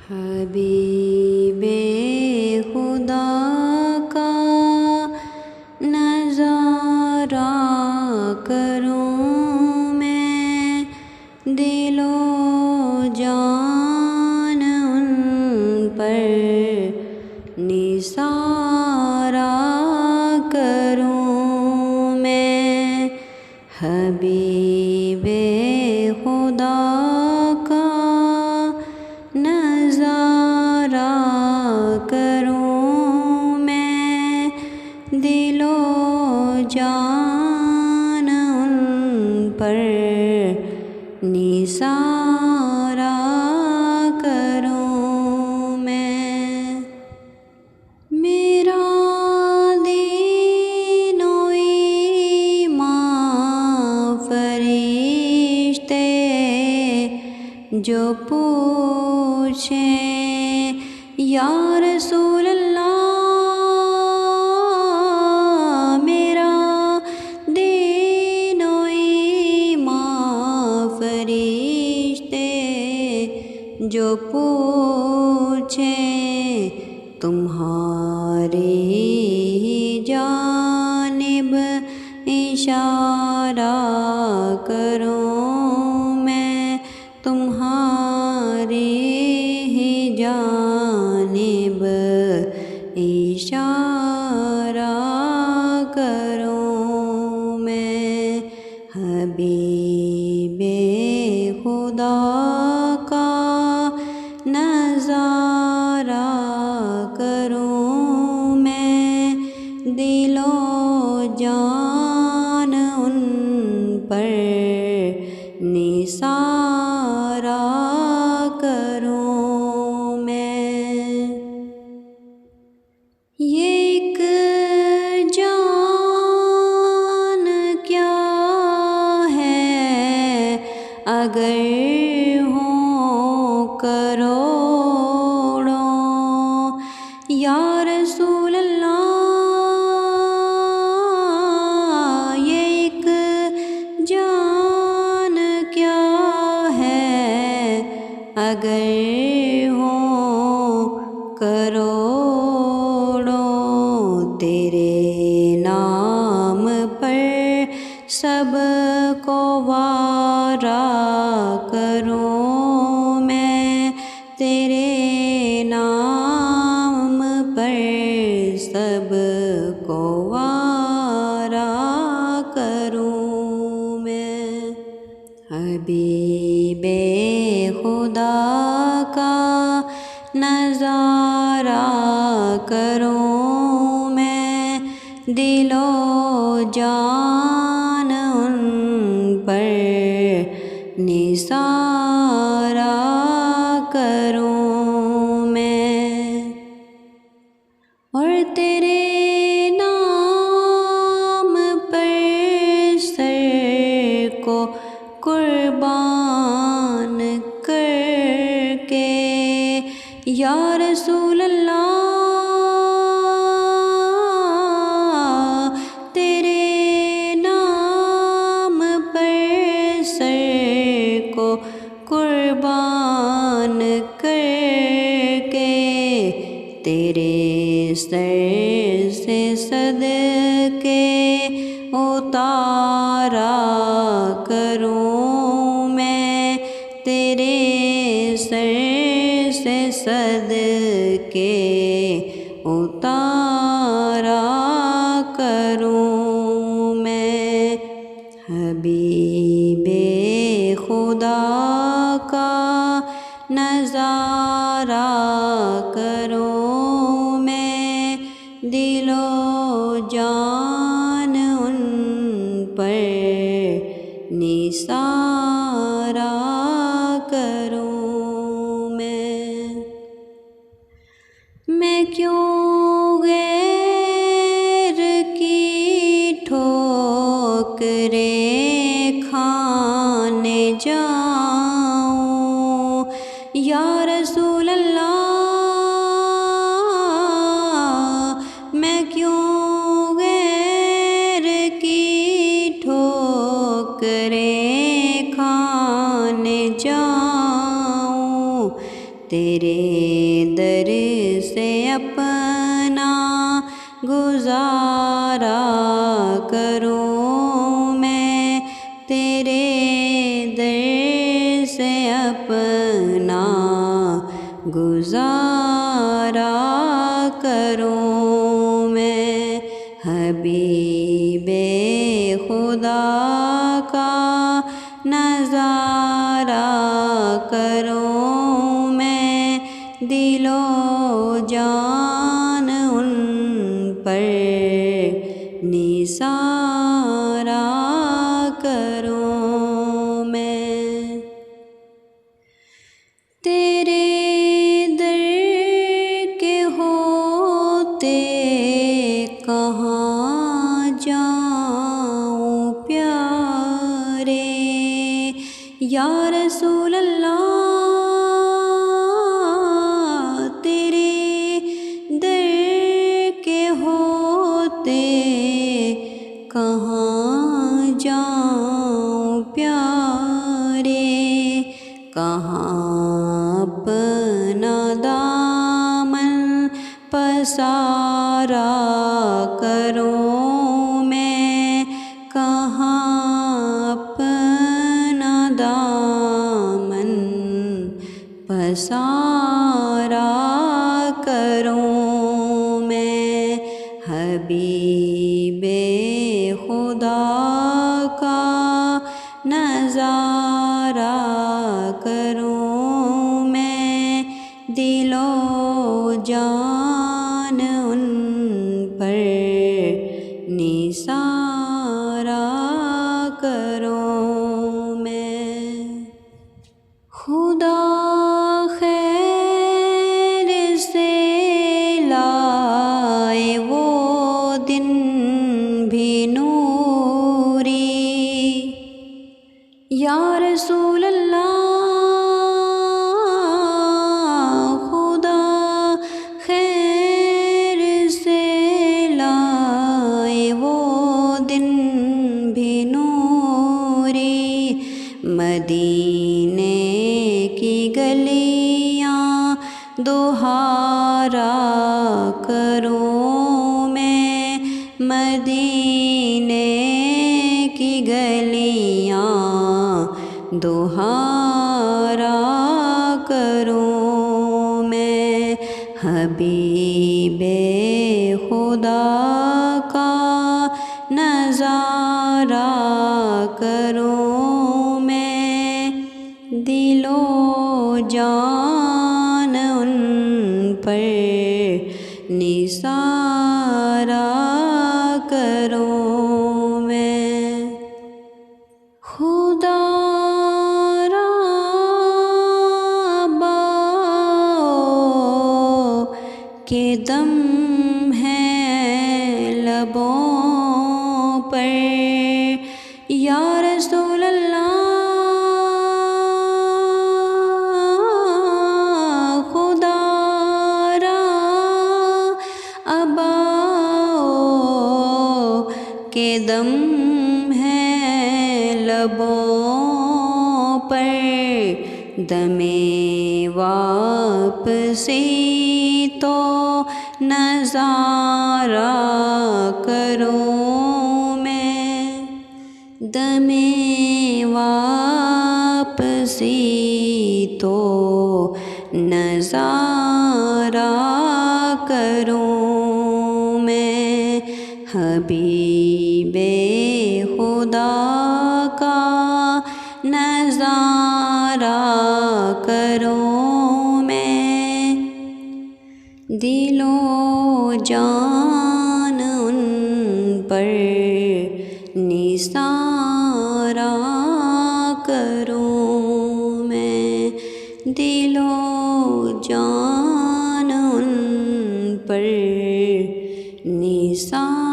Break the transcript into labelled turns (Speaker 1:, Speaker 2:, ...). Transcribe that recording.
Speaker 1: حبیب خدا کا نظارہ کروں میں، دل و جان ان پر نثارہ کروں میں، حبیب خدا کا نظارہ کروں میں، دل و جان ان پر نثارہ کروں میں۔ میرا دین و ایمان فرشتے جو پوچھیں یا رسول اللہ، میرا دین و ایمان فرشتے جو پوچھیں، تمہاری جانب اشارہ کروں میں، تمہاری جانب اشارہ کروں میں، حبیب خدا کا نظارہ کروں میں، دل و جان ان پر نثارہ کروں میں۔ یہ ایک جان کیا ہے اگر ہوں کروڑوں، یا رسول اللہ، یہ ایک جان کیا ہے اگر ہوں کروڑوں، تیرے نام پر سب کو وارا کروں میں، تیرے نام پر سب کو وارا کروں میں، حبیب خدا کا نظارہ کروں میں، دل و جان ان پر نثارہ کروں میں، اور تیرے نام پر سر کو قربان کر کے، یا رسول اللہ، تیرے نام پر سر کو قربان کر کے، تیرے سر سے صدقے اتارا کروں میں، تیرے سر سے صدقے اتارا کروں میں، حبیب خدا کا نظارہ کروں میں، دل و جان ان پر نثارہ کروں میں کیوں غیر کی ٹھوکریں کھانے جاؤں، یا رسول اللہ، میں کیوں غیر کی ٹھوکریں کھانے جاؤں، تیرے در سے اپنا گزارا کروں میں، تیرے در سے اپنا گزارا کروں میں، حبیب خدا کا نظارہ کروں میں، دل و جان ان پر نثارا کروں میں۔ تیرے در کے ہوتے کہاں جاؤں پیارے، یا رسول اللہ تیرے در کے ہوتے کہاں جاؤں پیارے، کہاں اپنا دامن پسارا کروں میں، کہاں اپنا دامن پسارا کروں میں، حبیب خدا کا نظارہ کروں میں، دل و جان ان پر نثارا کروں میں۔ خدا خیر سے لائے وہ دن بھی نوری، یا رسول اللہ خدا خیر سے لائے وہ دن بھی نوری، مدینے کی گلیاں دہارا کروں میں، مدینے کی گلیاں دہارا کروں میں، حبیب خدا کا نظارہ کروں میں، دل و جان ان پر نثارا کروں میں۔ خدا را باؤ کے دم ہے لبوں پر، یا رسول اللہ خدا را باؤ کے دم ہے لبوں پر، دم واپسی تو نظارہ کروں میں، دم واپسی تو نظارہ کروں میں، حبیب خدا کا نظارہ کروں میں، دل و جان ان پر نثارا کروں میں، دل و جان ان پر نثارا